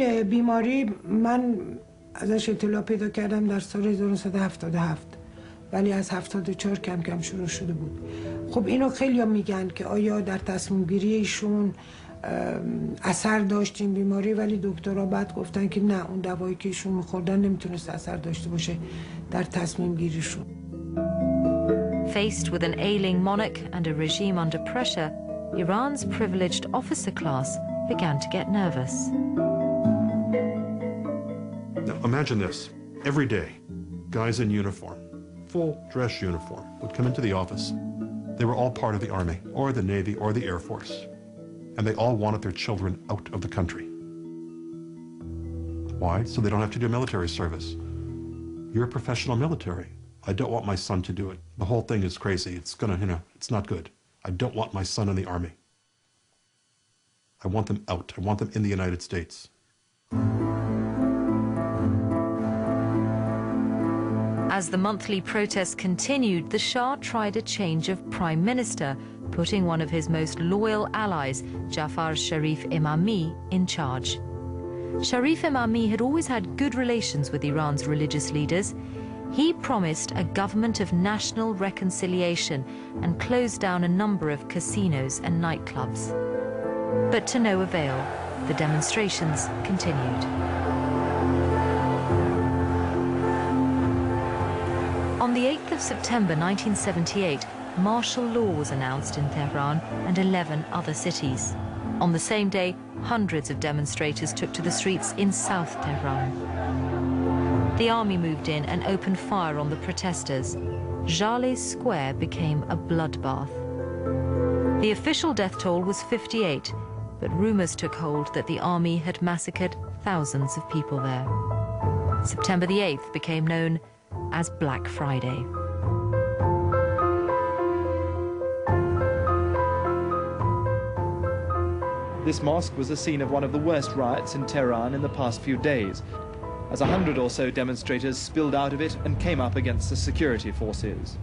این بیماری من ازش اطلاع پیدا کردم در سال 1977 ولی از 74 کم کم شروع شده بود. خب اینو خیلی میگن که آیا در تصمیم گیری ایشون اثر داشت این بیماری، ولی دکترها بعد گفتن که نه، اون دوایی که ایشون میخوردن نمیتونست اثر داشته باشه در تصمیم گیریشون. Faced with an ailing monarch and a regime under pressure, Iran's privileged officer class began to get nervous. Now imagine this. Every day, guys in uniform, full dress uniform, would come into the office. They were all part of the army, or the Navy, or the Air Force. And they all wanted their children out of the country. Why? So they don't have to do military service. You're a professional military. I don't want my son to do it. The whole thing is crazy. It's gonna, it's not good. I don't want my son in the army. I want them out. I want them in the United States. As the monthly protests continued, the Shah tried a change of prime minister, putting one of his most loyal allies, Jafar Sharif Imami, in charge. Sharif Imami had always had good relations with Iran's religious leaders. He promised a government of national reconciliation and closed down a number of casinos and nightclubs. But to no avail, the demonstrations continued. On the 8th of September 1978, martial law was announced in Tehran and 11 other cities. On the same day, hundreds of demonstrators took to the streets in South Tehran. The army moved in and opened fire on the protesters. Jaleh Square became a bloodbath. The official death toll was 58, but rumors took hold that the army had massacred thousands of people there. September the 8th became known as Black Friday. This mosque was the scene of one of the worst riots in Tehran in the past few days, as 100 or so demonstrators spilled out of it and came up against the security forces.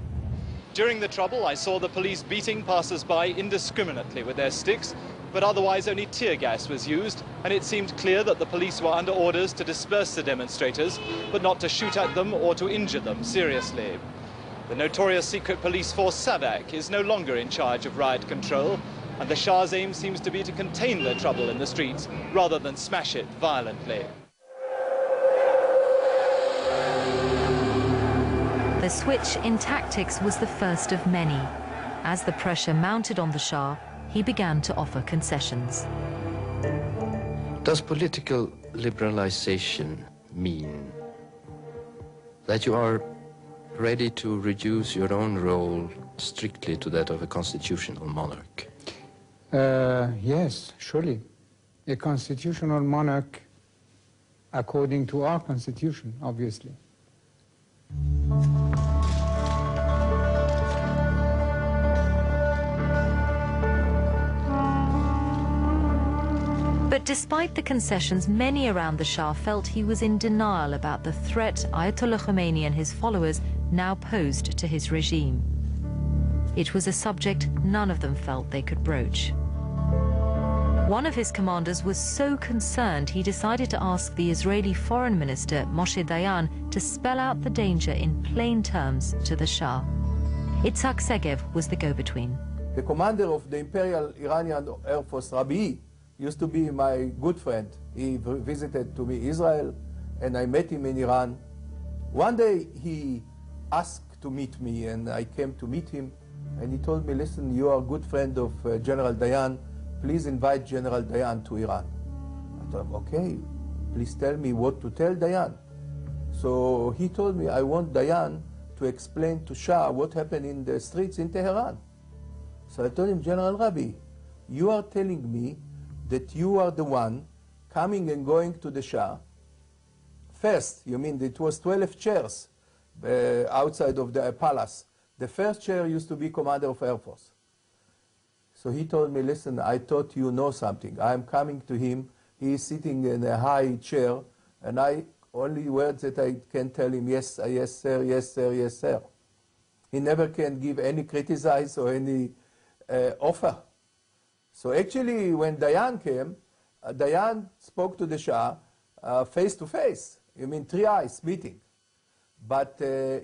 During the trouble, I saw the police beating passers-by indiscriminately with their sticks, but otherwise only tear gas was used, and it seemed clear that the police were under orders to disperse the demonstrators, but not to shoot at them or to injure them seriously. The notorious secret police force SAVAK is no longer in charge of riot control, and the Shah's aim seems to be to contain the trouble in the streets rather than smash it violently. The switch in tactics was the first of many. As the pressure mounted on the Shah, he began to offer concessions. Does political liberalization mean that you are ready to reduce your own role strictly to that of a constitutional monarch? Yes, surely. A constitutional monarch according to our constitution, obviously. But despite the concessions, many around the Shah felt he was in denial about the threat Ayatollah Khomeini and his followers now posed to his regime. It was a subject none of them felt they could broach. One of his commanders was so concerned he decided to ask the Israeli foreign minister Moshe Dayan to spell out the danger in plain terms to the Shah. Itzhak Segev was the go-between. The commander of the Imperial Iranian Air Force, Rabbi, used to be my good friend. He visited to me Israel, and I met him in Iran. One day he asked to meet me, and I came to meet him, and he told me, listen, you are a good friend of General Dayan. Please invite General Dayan to Iran. I told him, okay, please tell me what to tell Dayan. So he told me, I want Dayan to explain to Shah what happened in the streets in Tehran. So I told him, General Rabbi, you are telling me that you are the one coming and going to the Shah. First, you mean it was 12 chairs outside of the palace. The first chair used to be commander of Air Force. So he told me, listen, I thought you know something. I'm coming to him. He is sitting in a high chair, and only words that I can tell him, yes, yes, sir, yes, sir, yes, sir. He never can give any criticize or any offer. So actually, when Dayan came, Dayan spoke to the Shah, face to face. You mean 3 eyes meeting. But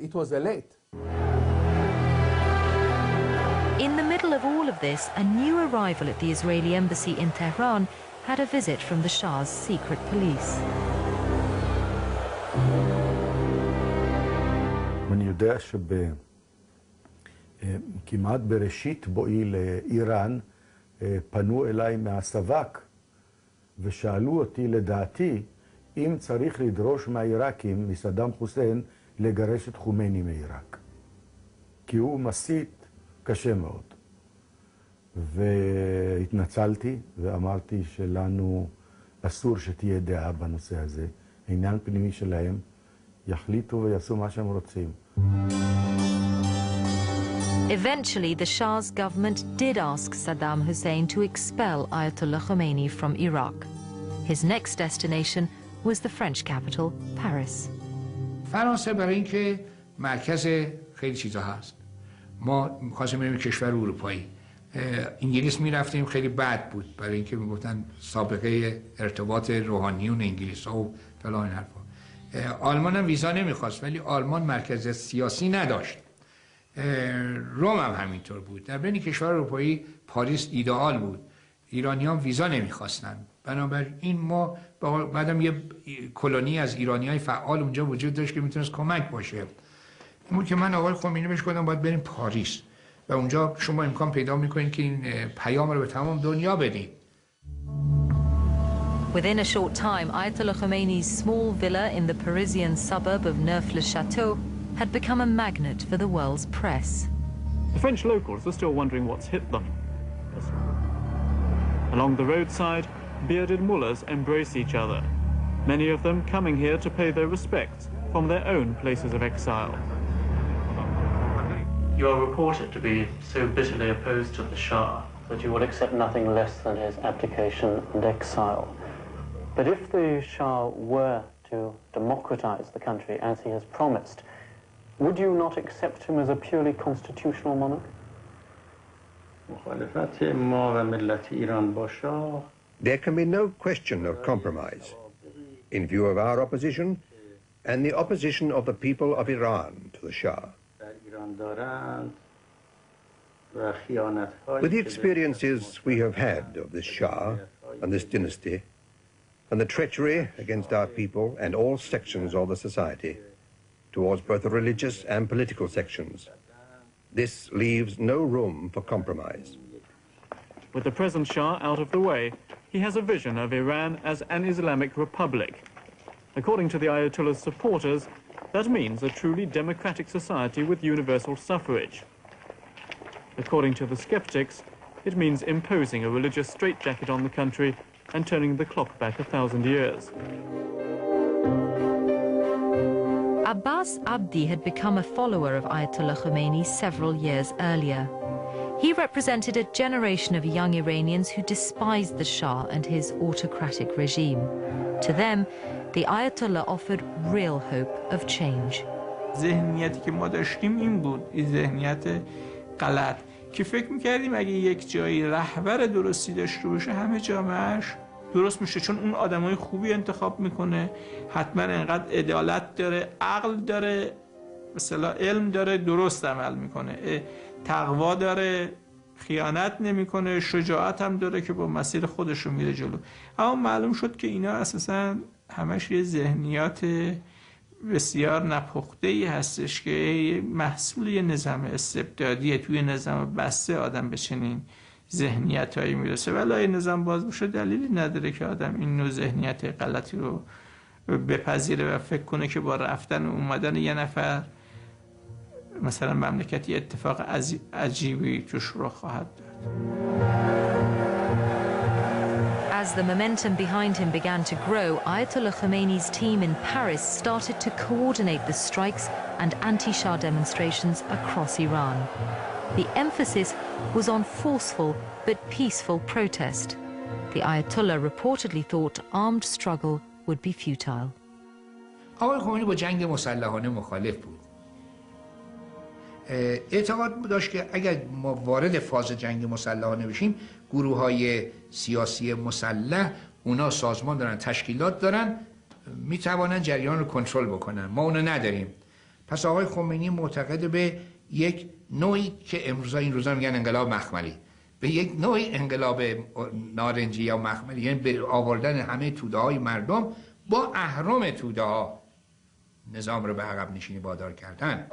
it was late. In the middle of all of this, a new arrival at the Israeli embassy in Tehran had a visit from the Shah's secret police. אני יודע שכמעט בראשית בואי לאיראן פנו אליי מהסבק ושאלו אותי לדעתי אם צריך לדרוש מהעיראקים, מסדאם חוסיין, לגרש את חומייני מעיראק. כי הוא מסית קשה מאוד. והתנצלתי ואמרתי שלנו אסור שתהיה דעה בנושא הזה. עניין פנימי שלהם, יחליטו ויעשו מה שהם רוצים. Eventually, the Shah's government did ask Saddam Hussein to expel Ayatollah Khomeini from Iraq. His next destination was the French capital, Paris. فرانسه برای اینکه مرکز خیلی چیزا هست. ما می‌خواستیم بریم کشور اروپایی. انگلیس میرفتیم خیلی بد بود برای اینکه میگفتن سابقه ارتباط روحانیون انگلیس‌ها و فلان این حرفا. آلمان هم ویزا نمیخواست ولی آلمان مرکز سیاسی نداشت. روم هم همینطور بود. در بین کشور اروپایی پاریس ایدئال بود. ایرانیان ویزا نمیخواستن. بنابراین ما بعدم یه کلونی از ایرانیای فعال اونجا وجود داشت که میتونست کمک باشه. اون که من آقای خمینی بهش گفتم باید بریم پاریس و اونجا شما امکان پیدا میکنید که این پیام رو به تمام دنیا بدید. Within a short time, Ayatollah Khomeini's small villa in the Parisian suburb of Neuf-le-Château had become a magnet for the world's press. The French locals are still wondering what's hit them. Along the roadside, bearded mullahs embrace each other, many of them coming here to pay their respects from their own places of exile. You are reported to be so bitterly opposed to the Shah that you would accept nothing less than his abdication and exile. But if the Shah were to democratize the country as he has promised, would you not accept him as a purely constitutional monarch? There can be no question of compromise in view of our opposition and the opposition of the people of Iran to the Shah. With the experiences we have had of this Shah and this dynasty, and the treachery against our people and all sections of the society, towards both the religious and political sections, this leaves no room for compromise. With the present Shah out of the way, he has a vision of Iran as an Islamic republic. According to the Ayatollah's supporters, that means a truly democratic society with universal suffrage. According to the skeptics, it means imposing a religious straitjacket on the country and turning the clock back 1,000 years. Abbas Abdi had become a follower of Ayatollah Khomeini several years earlier. He represented a generation of young Iranians who despised the Shah and his autocratic regime. To them, the Ayatollah offered real hope of change. ذهنیتی که ما داشتیم این بود، این ذهنیت غلط که فکر می‌کردیم اگه یک جایی رهبر درستی داشته باشه همه جامعهش درست میشه، چون اون آدمای خوبی انتخاب میکنه، حتما انقدر عدالت داره، عقل داره، مثلا علم داره، درست عمل میکنه، تقوا داره، خیانت نمیکنه، شجاعت هم داره که با مسیر خودش رو میره جلو. اما معلوم شد که اینا اساسا همش یه ذهنیات بسیار نپخته‌ای هستش که محصول یه نظام استبدادیه. توی نظام بسته آدم به چنین ذهنیتایی میرسه، ولی این نظام باز بشه دلیلی نداره که آدم این نوع ذهنیت غلطی رو بپذیره و فکر کنه که با رفتن و اومدن یه نفر مثلا مملکتی اتفاق عجیبی توش رخ خواهد داد. As the momentum behind him began to grow, Ayatollah Khomeini's team in Paris started to coordinate the strikes and anti-Shah demonstrations across Iran. The emphasis was on forceful but peaceful protest. The Ayatollah reportedly thought armed struggle would be futile. آقای خمینی با جنگ مسلحانه مخالف بود. اعتقاد داشت که اگر ما وارد فاز جنگ مسلحانه بشیم، گروه‌های سیاسی مسلح اونا سازمان دارن، تشکیلات دارن میتوانند جریان رو کنترل بکنن. ما اونو نداریم. پس آقای خمینی معتقد به یک نوعی که امروزا این روزا میگن انقلاب مخملی، به یک نوعی انقلاب نارنجی یا مخملی، یعنی به آوردن همه توده های مردم با اهرم توده ها نظام رو به عقب نشینی وادار کردن.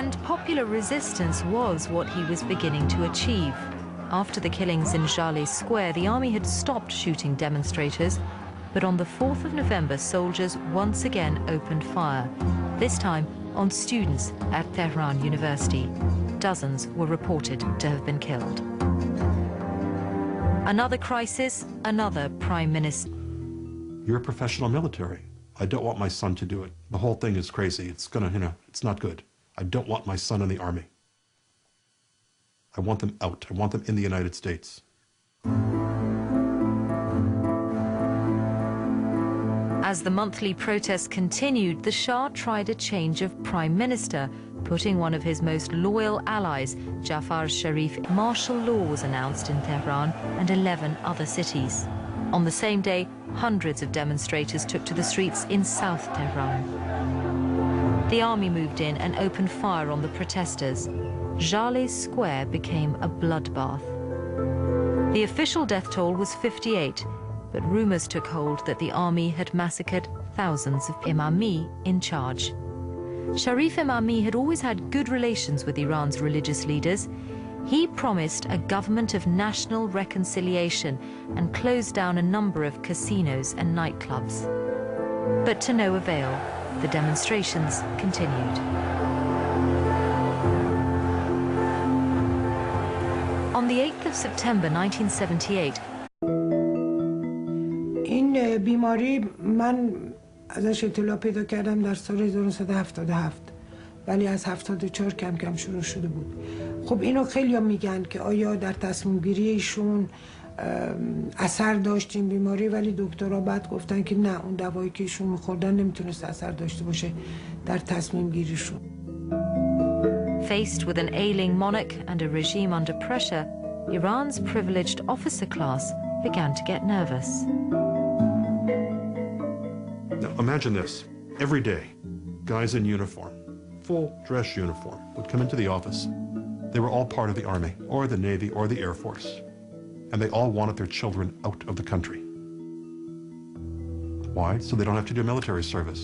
And popular resistance was what he was beginning to achieve. After the killings in Jaleh Square, the army had stopped shooting demonstrators, but on the 4th of November, soldiers once again opened fire, this time on students at Tehran University. Dozens were reported to have been killed. Another crisis, another prime minister. You're a professional military. I don't want my son to do it. The whole thing is crazy. It's gonna, it's not good. I don't want my son in the army. I want them out. I want them in the United States. As the monthly protests continued, the Shah tried a change of prime minister, putting one of his most loyal allies, Jafar Sharif. Martial law was announced in Tehran and 11 other cities. On the same day, hundreds of demonstrators took to the streets in South Tehran. The army moved in and opened fire on the protesters. Jaleh Square became a bloodbath. The official death toll was 58, but rumors took hold that the army had massacred thousands of Imami in charge. Sharif Imami had always had good relations with Iran's religious leaders. He promised a government of national reconciliation and closed down a number of casinos and nightclubs. But to no avail, the demonstrations continued. On the 8th of September 1978, این بیماری من ازش اطلاع پیدا کردم در سال 1977 ولی از 74 کم کم شروع شده بود. خب اینو خیلی میگن که آیا در تصمیم گیری ایشون اثر داشت این بیماری، ولی دکترها بعد گفتن که نه، اون دوایی که ایشون میخوردن نمیتونست اثر داشته باشه در تصمیم گیریشون. Faced with an ailing monarch and a regime under pressure, Iran's privileged officer class began to get nervous. Now imagine this. Every day, guys in uniform, full dress uniform, would come into the office. They were all part of the Army, or the Navy, or the Air Force. And they all wanted their children out of the country. Why? So they don't have to do military service.